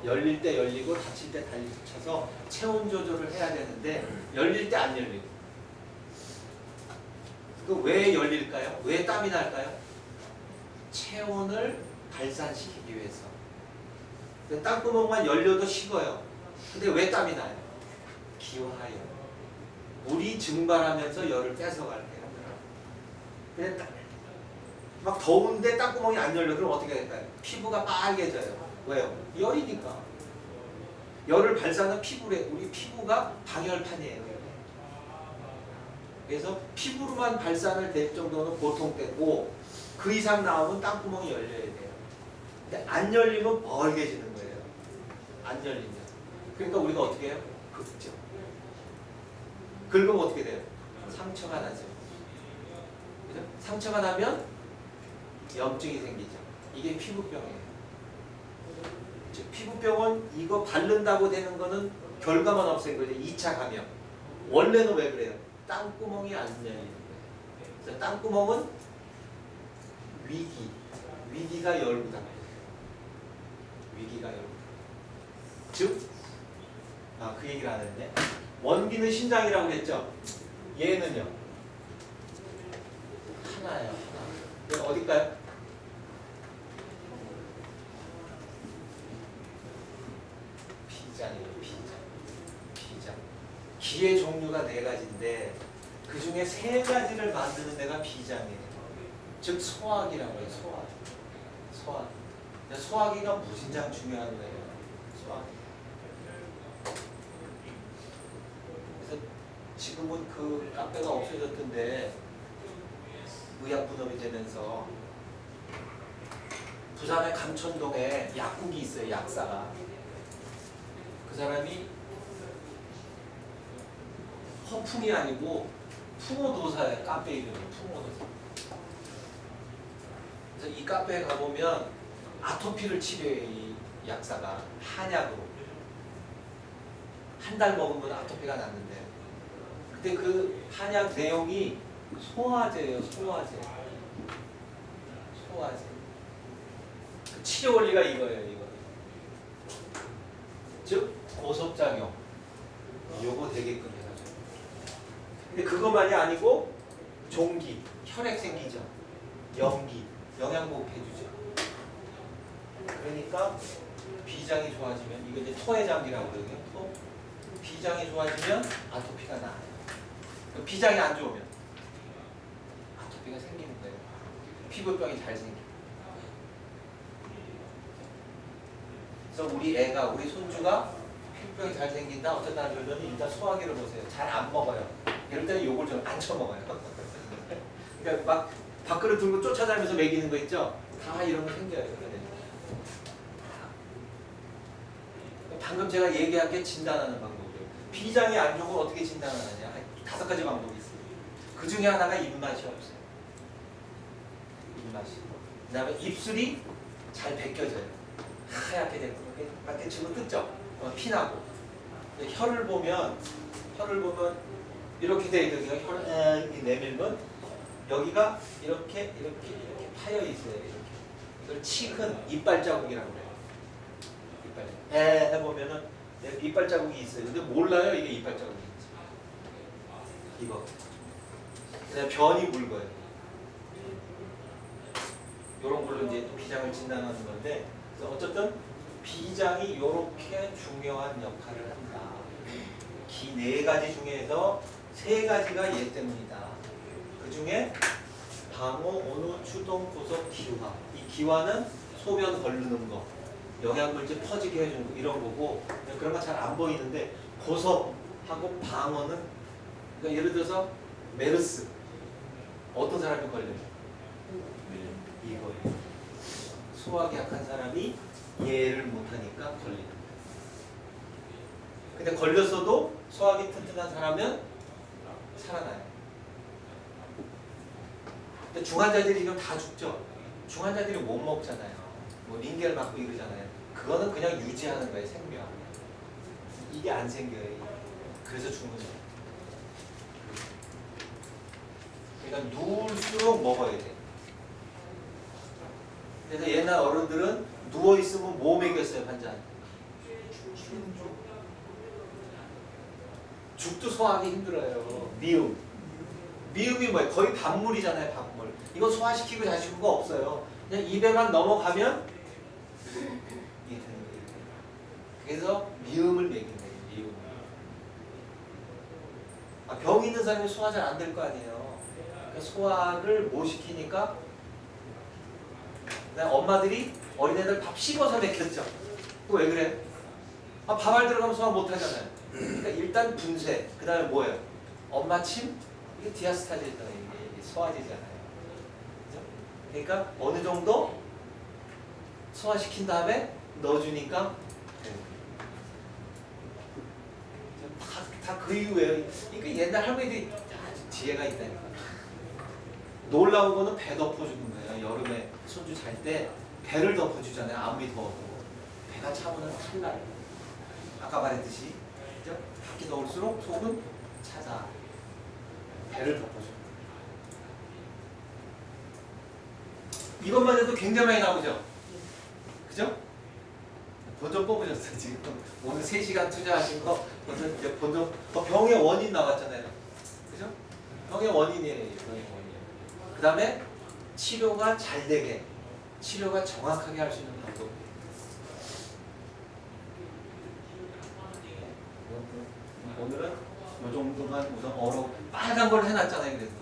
S1: 열릴 때 열리고 닫힐 때 닫혀서 체온 조절을 해야 되는데 열릴 때 안 열리고. 그 왜 열릴까요? 왜 땀이 날까요? 체온을 발산시키기 위해서. 땅구멍만 열려도 식어요. 근데 왜 땀이 나요? 기화요. 물이 증발하면서 열을 뺏어갈게요. 근데 막 더운데 땅구멍이 안 열려. 그럼 어떻게 될까요? 피부가 빨개져요. 왜요? 열이니까. 열을 발산한 피부래. 우리 피부가 방열판이에요. 그래서 피부로만 발산을 될 정도는 보통 때고 그 이상 나오면 땅구멍이 열려야 돼요. 근데 안 열리면 벌게지는 거예요. 안 열리면. 그러니까 우리가 어떻게 해요? 긁죠. 긁으면 어떻게 돼요? 상처가 나죠. 그죠? 상처가 나면 염증이 생기죠. 이게 피부병이에요. 즉 피부병은 이거 바른다고 되는 거는 결과만 없앤 거죠. 2차 감염. 원래는 왜 그래요? 땅구멍이 안 열리는 거예요. 그래서 땅구멍은 위기가 열고 닫혀요. 위기가 열고. 즉, 그 얘기를 안 했네. 원기는 신장이라고 했죠. 얘는요. 하나예요. 하나. 얘는 어딜까요? 비장이에요. 비장. 기의 종류가 4가지인데 그 중에 3가지를 만드는 데가 비장이에요. 즉 소화기라고 해요. 소화기. 소화기가 무진장 중요한 거예요. 소화기. 그래서 지금은 그 카페가 없어졌던데 의약 분업이 되면서 부산의 감천동에 약국이 있어요. 약사가. 그 사람이 허풍이 아니고 풍어도사예요. 카페 이름이 풍어도사. 그래서 이 카페에 가보면 아토피를 치료해. 이 약사가 한약으로 한 달 먹으면 아토피가 났는데 근데 그 한약 내용이 소화제예요. 소화제. 그 치료 원리가 이거예요. 이거. 즉 고섭작용 요거 되게끔 해가지고. 근데 그것만이 아니고 종기, 혈액 생기죠. 염기, 영양복 해주죠. 그러니까 비장이 좋아지면 이거 이제 토의 장기라고 그러거든요. 토. 비장이 좋아지면 아토피가 나요. 비장이 안 좋으면 아토피가 생기는 거예요. 피부병이 잘 생겨. 그래서 우리 손주가 피부병이 잘 생긴다. 어떤 날 그러더니 일단 소화기를 보세요. 잘 안 먹어요. 이럴 때는 요걸 좀 안 쳐먹어요. 그러니까 막 밥그릇 들고 쫓아다니면서 먹이는 거 있죠? 다 이런 거 생겨요. 방금 제가 얘기한 게 진단하는 방법이에요. 비장이 안 좋으면 어떻게 진단하느냐? 5가지 방법이 있어요. 그 중에 하나가 입맛이 없어요. 입맛이. 그 다음에 입술이 잘 벗겨져요. 하얗게 되고 밖에 집어 뜯죠? 피나고. 혀를 보면 이렇게 돼 있거든요. 혀를 이렇게 내밀면 여기가 이렇게 파여 있어요. 이렇게. 이걸 치근 이빨 자국이라고 해요. 이빨. 해보면은 이빨 자국이 있어요. 근데 몰라요 이게 이빨 자국이 있지. 이거. 그다음에 변이 묽어요. 이런 걸로 이제 또 비장을 진단하는 건데, 그래서 어쨌든 비장이 이렇게 중요한 역할을 한다. 기 4가지 중에서 3가지가 얘 때문이다. 그 중에 방어, 온후, 추동, 고섭, 기화. 이 기화는 소변 걸르는 거, 영양물질 퍼지게 해주는 거 이런 거고, 그런 거 잘 안 보이는데 고섭하고 방어는, 그러니까 예를 들어서 메르스 어떤 사람이 걸려요? 이거예요. 소화기 약한 사람이 이해를 못하니까 걸리는 거예요. 근데 걸렸어도 소화기 튼튼한 사람은 살아나요. 근데 중환자들이 지금 다 죽죠. 중환자들이 못 먹잖아요. 뭐 링겔 맞고 이러잖아요. 그거는 그냥 유지하는 거예요. 생명. 이게 안 생겨요. 그래서 죽는 거예요. 그러니까 누울수록 먹어야 돼. 그래서 옛날 어른들은 누워있으면 뭐 먹였어요, 반찬? 죽도 소화하기 힘들어요. 미음이 뭐예요? 거의 밥물이잖아요, 밥물. 이거 소화시키고 자시는 거 없어요. 그냥 입에만 넘어가면 이게 되는 거예요. 그래서 미음을 먹이는 거예요, 미음. 병 있는 사람이 소화 잘 안 될 거 아니에요. 그러니까 소화를 못 시키니까 엄마들이 어린애들 밥 씹어서 먹였죠. 그거 왜 그래? 밥알 들어가면 소화 못 하잖아요. 그러니까 일단 분쇄, 그 다음에 뭐예요? 엄마 침? 이게 디아스타제잖아요. 이게 소화제잖아요. 그죠? 그러니까 어느 정도 소화시킨 다음에 넣어주니까 다 그 이후에 그러니까 옛날 할머니들이 아주 지혜가 있다니까. 놀라운 거는 배 덮어주는 거예요. 여름에 손주 잘 때 배를 덮어주잖아요. 아무리 더워도 배가 차면 탈나요. 아까 말했듯이 그죠? 밖이 더울수록 속은 차다. 배를 덮어줘. 이것만 해도 굉장히 많이 나오죠. 그죠? 본전 뽑으셨어요 지금. 오늘 3시간 투자하신 거 본전 이제 본전 병의 원인 나왔잖아요. 그죠? 병의 원인이에요. 병의 원인. 그 다음에 치료가 잘 되게, 치료가 정확하게 할 수 있는 방법. 오늘은 이 정도만 우선 어록 빨간 걸 해놨잖아요. 그래서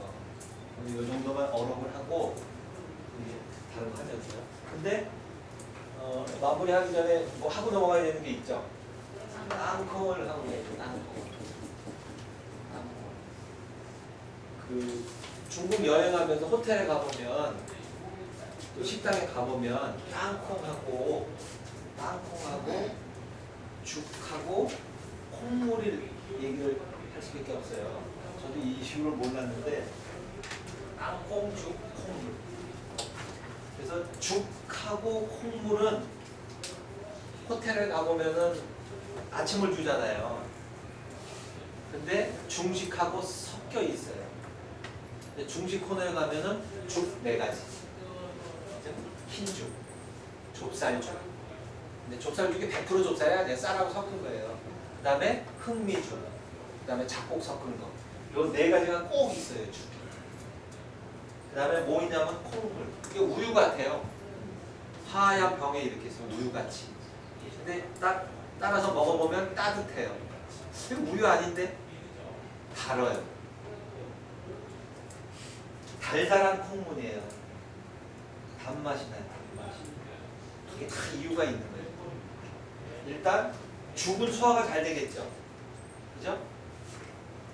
S1: 오늘 이 정도만 어록을 하고 이제 다른 거 하면서요. 근데 마무리하기 전에 뭐 하고 넘어가야 되는 게 있죠. 땅콩을 하고 있죠. 땅콩. 그 중국 여행하면서 호텔에 가보면 또 식당에 가보면 땅콩하고 죽하고 콩물을 얘기를 할 수밖에 없어요. 저도 이 이슈를 몰랐는데 땅콩, 죽, 콩물. 그래서 죽하고 콩물은 호텔에 가보면은 아침을 주잖아요. 근데 중식하고 섞여 있어요. 근데 중식 코너에 가면은 죽 4가지. 흰죽, 좁쌀죽. 근데 좁쌀죽이 100% 좁쌀이 아니에요. 쌀하고 섞은 거예요. 그 다음에 흑미죽, 그 다음에 잡곡 섞은 거. 요 4가지가 꼭 있어요, 죽. 그 다음에 뭐 있냐면 콩물. 이게 우유 같아요. 하얀 병에 이렇게 있어요. 우유같이. 근데 딱 따라서 먹어보면 따뜻해요. 이거 우유 아닌데? 달아요. 달달한 콩물이에요. 단맛이 나요. 단맛이. 이게 다 이유가 있는 거예요. 일단 죽은 소화가 잘 되겠죠. 그죠?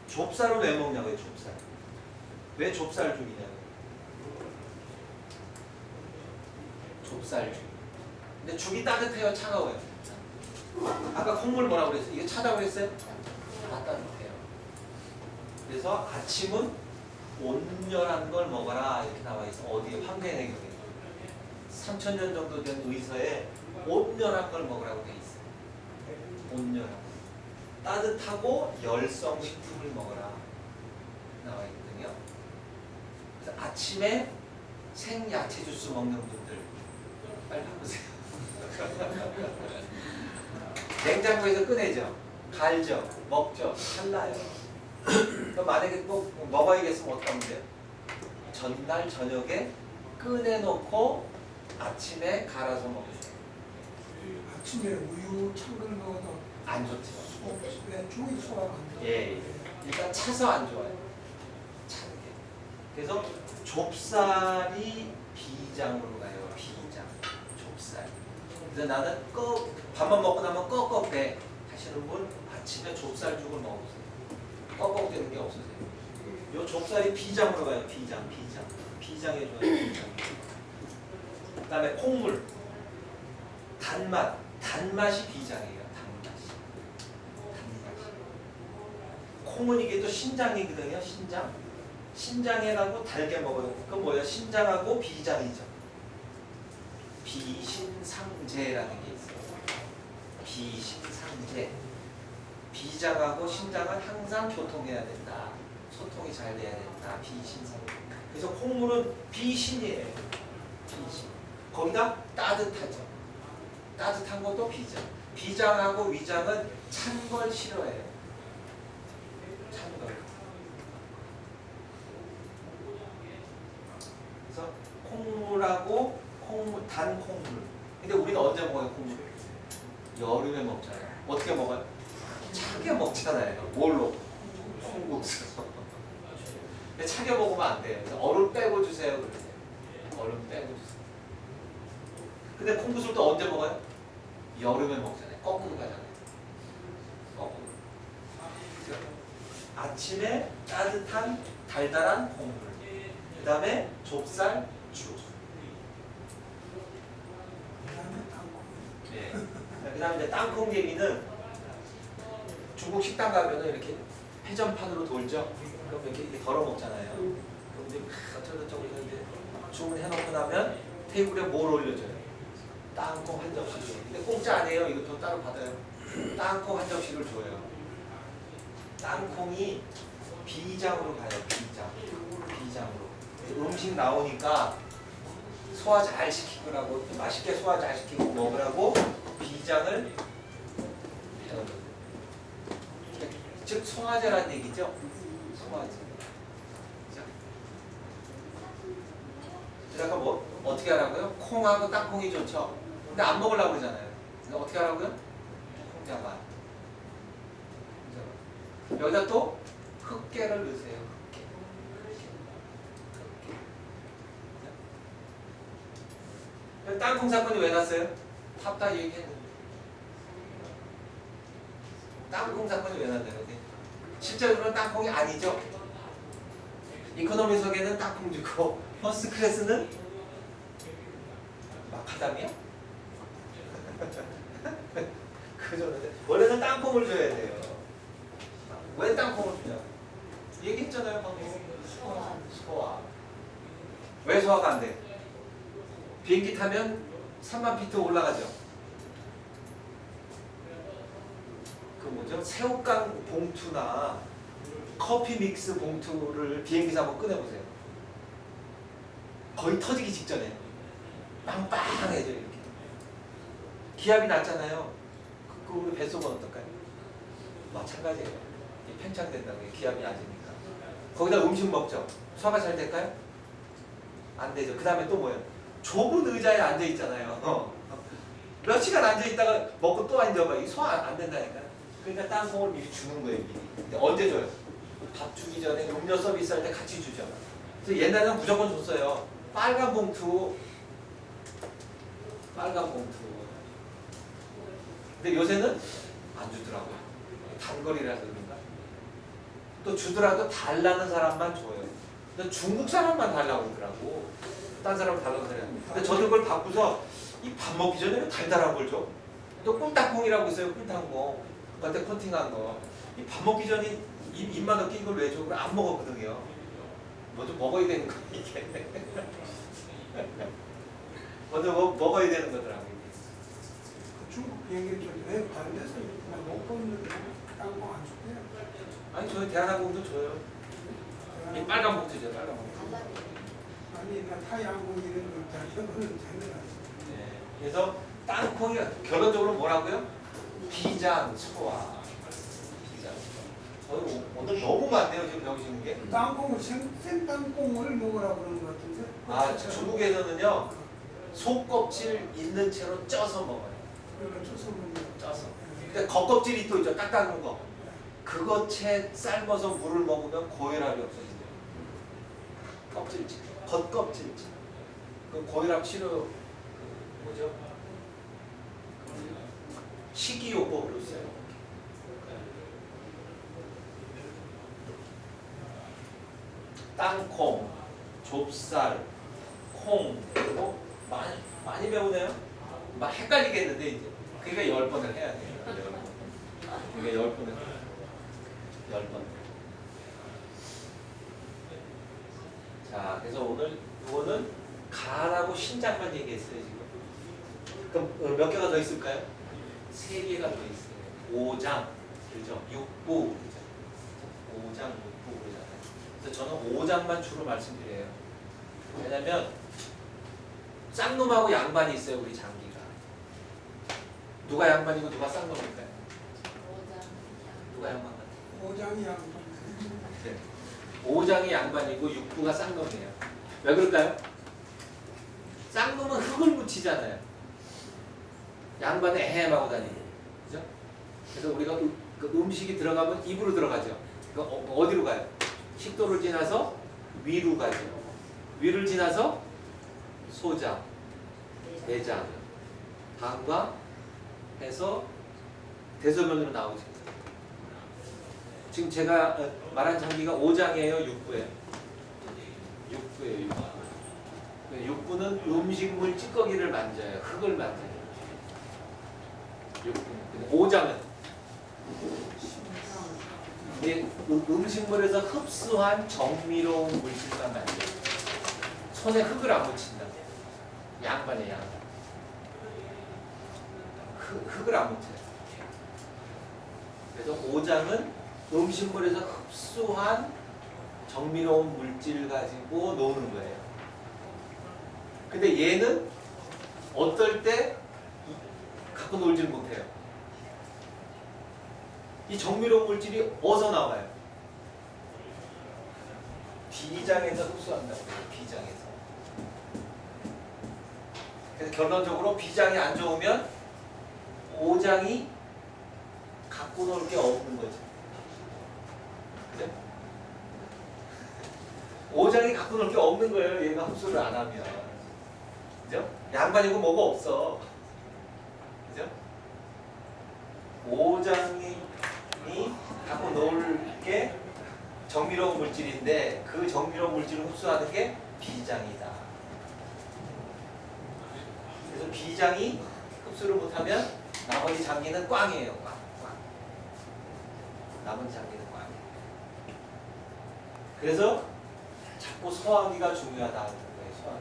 S1: 좁쌀을 왜 먹냐고요. 좁쌀. 왜 좁쌀죽이냐고요. 좁쌀죽. 근데 죽이 따뜻해요, 차가워요? 아까 콩물 뭐라고 그랬어요? 이게 차다고 그랬어요? 다 따뜻해요. 그래서 아침은 온열한 걸 먹어라 이렇게 나와 있어. 어디에 황계내경에 3000년 정도 된 의서에 온열한 걸 먹으라고 돼 있어요. 온열한 거. 따뜻하고 열성 식품을 먹어라 나와 있거든요. 그래서 아침에 생야채 주스 먹는 분들 빨리 바꾸세요. 냉장고에서 꺼내죠. 갈죠. 먹죠. 탈나요. 그럼 만약에 또 먹어야겠으면 어떻게 하면 돼요? 전날 저녁에 꺼내놓고 아침에 갈아서 먹으세요.
S2: 아침에 우유 찬 걸 먹어도
S1: 안 좋죠.
S2: 왜 죽이 소화가 안 돼?
S1: 예. 일단 차서 안 좋아요. 찬 게. 그래서 좁쌀이 비장으로 가요. 비장. 좁쌀. 그래서 나는 밥만 먹고 나면 꺽꺽대 하시는 분 아침에 좁쌀죽을 먹어보세요. 꺽꺽대는 게 없으세요. 요 좁쌀이 비장으로 가요. 비장. 비장에 좋아요. 비장. 그 다음에 콩물. 단맛이 비장이에요. 단맛이. 콩은 이게 또 신장이거든요. 신장에라고 달게 먹어요. 그건 뭐예요? 신장하고 비장이죠. 비신상제라는 게 있어요. 비신상제. 비장하고 신장은 항상 교통해야 된다. 소통이 잘 돼야 된다. 비신상제. 그래서 콩물은 비신이에요. 비신. 거기다 따뜻하죠. 따뜻한 것도 비장. 비장하고 위장은 찬 걸 싫어해요. 찬 걸. 그래서 콩물하고 단 콩물. 근데 우리는 언제 먹어요, 콩물? 여름에 먹잖아요. 어떻게 먹어요? 차게 먹잖아요. 뭘로? 콩국수. 근데 차게 먹으면 안 돼요. 그래서 얼음 빼고 주세요. 그러세요. 얼음 빼고 주세요. 근데 콩국수를 또 언제 먹어요? 여름에 먹잖아요. 거꾸로 가잖아요. 거꾸로. 아침에 따뜻한 달달한 콩물. 그 다음에 좁쌀, 죽. 그다음에 이제 땅콩제비는 중국 식당 가면은 이렇게 회전판으로 돌죠. 그럼 이렇게 덜어 먹잖아요. 그럼 이제 어쩌고저쩌고 이제 주문해놓고 나면 테이블에 뭘 올려줘요? 땅콩 한 접시를. 근데 공짜 아니에요. 이거 돈 따로 받아요. 땅콩 한 접시를 줘요. 땅콩이 비장으로 가요. 비장으로. 음식 나오니까 소화 잘 시키라고 맛있게 소화 잘 시키고 먹으라고 비장을 즉 소화제라는 얘기죠. 소화제. 자, 아까 뭐 어떻게 하라고요? 콩하고 땅콩이 좋죠. 근데 안 먹으려고 그러잖아요. 그러니까 어떻게 하라고요? 콩자반. 여기다 또 흑깨를 넣으세요. 흑깨. 땅콩 사건이 왜 났어요? 탑다 얘기했는데. 땅콩 사건이 왜 났나요? 실제로는 땅콩이 아니죠. 이코노미석에는 땅콩 주고 퍼스트 클래스는 마카다미아? 그죠? 원래는 땅콩을 줘야 돼요. 왜 땅콩을 주냐? 얘기했잖아요 방금. 소화. 왜 소화가 안 돼? 비행기 타면 3만 피트 올라가죠. 그 뭐죠? 새우깡 봉투나 커피 믹스 봉투를 비행기에서 한번 꺼내보세요. 거의 터지기 직전에 빵빵해져 이렇게. 기압이 낮잖아요. 그 우리 뱃속은 어떨까요? 마찬가지예요. 팽창된다는 게 기압이 낮으니까. 거기다 음식 먹죠. 소화가 잘 될까요? 안 되죠. 그 다음에 또 뭐예요? 좁은 의자에 앉아 있잖아요. 몇 시간 앉아 있다가 먹고 또 앉아봐. 이 소화 안 된다니까. 그러니까 땅콩을 미리 주는 거예요. 미리. 근데 언제 줘요? 밥 주기 전에 음료 서비스 할 때 같이 주죠. 그래서 옛날에는 무조건 줬어요. 빨간 봉투. 근데 요새는 안 주더라고요. 단거리라서 그런가. 또 주더라도 달라는 사람만 줘요. 근데 중국 사람만 달라고 그러더라고. 딴 사람 달라고 그래요. 근데 저도 그걸 바꾸서 이 밥 먹기 전에 왜 달달한 걸 줘? 또 꿀땅콩이라고 있어요. 꿀땅콩. 겉에 코팅한 거. 이 밥 먹기 전에 입만 넣기 이걸 왜 줘? 그걸 안 먹었거든요. 먼저 먹어야 되는 거 이게. 먼저 먹어야 되는 거더라고요.
S2: 중국 비행기 왜 다른 데서 못 뽑는데 땅콩 안 줄게요?
S1: 아니 저희 대한항공도 줘요. 이 빨간 봉투죠. 빨간 봉투.
S2: 아니 나 타이항공 이런 거 저거는 잘못
S1: 네. 그래서 땅콩이 결론적으로 뭐라고요? 비장 소화. 비장 소화. 오늘 너무 많네요. 지금 배우시는 게.
S2: 땅콩을 생땅콩을 먹으라고 그러는 것 같은데.
S1: 아 중국에서는요. 속껍질 있는 채로 쪄서 먹어요.
S2: 그러니까 쪄서 먹는
S1: 쪄서. 근데 겉껍질이 또 있죠. 딱딱한 거. 그거 채 삶아서 물을 먹으면 고혈압이 없어진대요. 껍질째. 겉껍질째. 그 고혈압 치료 그 뭐죠? 식이요법으로 써요. 땅콩, 좁쌀, 콩, 그리고 많이 배우네요. 막 헷갈리겠는데 이제. 그러니까 10번을 해야 돼요. 10번. 그러니까 10번을 10번. 자, 그래서 오늘 이거는 간하고 신장만 얘기했어요 지금. 그럼 몇 개가 더 있을까요? 3개가 더 있어요. 5장, 그죠? 6부, 그죠? 5장, 6부 그러잖아요. 그래서 저는 5장만 주로 말씀드려요. 왜냐면 쌍놈하고 양반이 있어요 우리 장기가. 누가 양반이고 누가 쌍놈일까요? 누가 양반 같아요?
S2: 오장이 양반.
S1: 네. 5장이 양반이고 6부가 쌍놈이에요. 왜 그럴까요? 쌍놈은 흙을 묻히잖아요. 양반은 애헴하고 다니고, 그죠? 그래서 우리가 그 음식이 들어가면 입으로 들어가죠. 어디로 가요? 식도를 지나서 위로 가죠. 위를 지나서 소장, 내장, 방과 해서 대소변으로 나오죠. 지금 제가 말한 장기가 5장이에요, 6부예요? 6부예요, 6부. 6부는 음식물 찌꺼기를 만져요. 흙을 만져요. 오장은 이게 음식물에서 흡수한 정미로운 물질만 만들어. 손에 흙을 안 묻힌다. 양반의 양. 흙을 안 묻혀요. 그래서 오장은 음식물에서 흡수한 정미로운 물질 가지고 노는 거예요. 근데 얘는 어떨 때 갖고 놀질 못해요. 이 정미로운 물질이 어디서 나와요? 비장에서 흡수한다고 해요. 비장에서. 그래서 결론적으로 비장이 안 좋으면 오장이 갖고 놀 게 없는 거죠. 그죠? 오장이 갖고 놀 게 없는 거예요. 얘가 흡수를 안 하면. 그죠? 양반이고 뭐가 없어. 그죠? 오장이 갖고 놀 게 정미로운 물질인데 그 정미로운 물질을 흡수하는 게 비장이다. 그래서 비장이 흡수를 못하면 나머지 장기는 꽝이에요. 꽝. 나머지 장기는 꽝이에요. 그래서 자꾸 소화기가 중요하다는 거예요.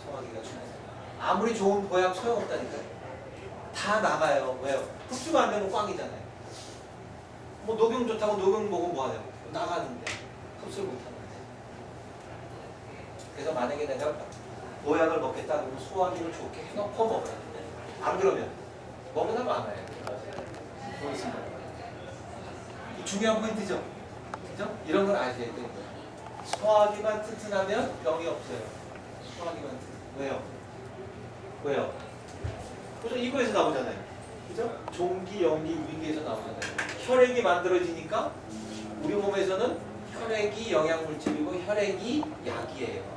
S1: 소화기가 중요하다. 아무리 좋은 보약 소용없다니까요. 다 나가요. 왜요? 흡수가 안 되면 꽝이잖아요. 뭐 녹용 좋다고 녹용 먹으면 뭐하냐고. 나가는데 흡수를 못하는데. 그래서 만약에 내가 보약을 먹겠다 그러면 소화기를 좋게 해놓고 먹어야 돼. 안 그러면 먹으나 많아요. 보겠습니다. 중요한 포인트죠. 그죠? 이런 걸 아셔야 돼요. 소화기만 튼튼하면 병이 없어요. 소화기만 튼튼. 왜요? 왜요? 그죠? 이거에서 나오잖아요. 그죠? 종기, 연기, 위기에서 나오잖아요. 혈액이 만들어지니까 우리 몸에서는 혈액이 영양물질이고 혈액이 약이에요.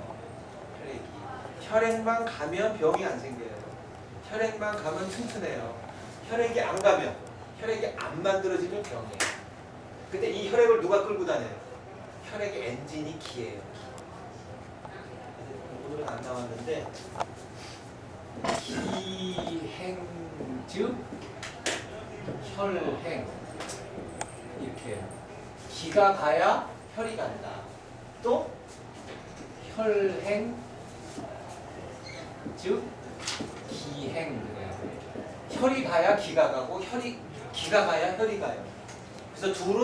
S1: 혈액만 가면 병이 안 생겨요. 혈액만 가면 튼튼해요. 혈액이 안 가면, 혈액이 안 만들어지면 병이에요. 근데 이 혈액을 누가 끌고 다녀요? 혈액의 엔진이 기예요. 오늘은 안 나왔는데 기행즉 혈행 이렇게 해요. 기가 가야 혈이 간다. 또 혈행 즉 기행 그래요. 혈이 가야 기가 가고 기가 가야 혈이 가요. 그래서 둘은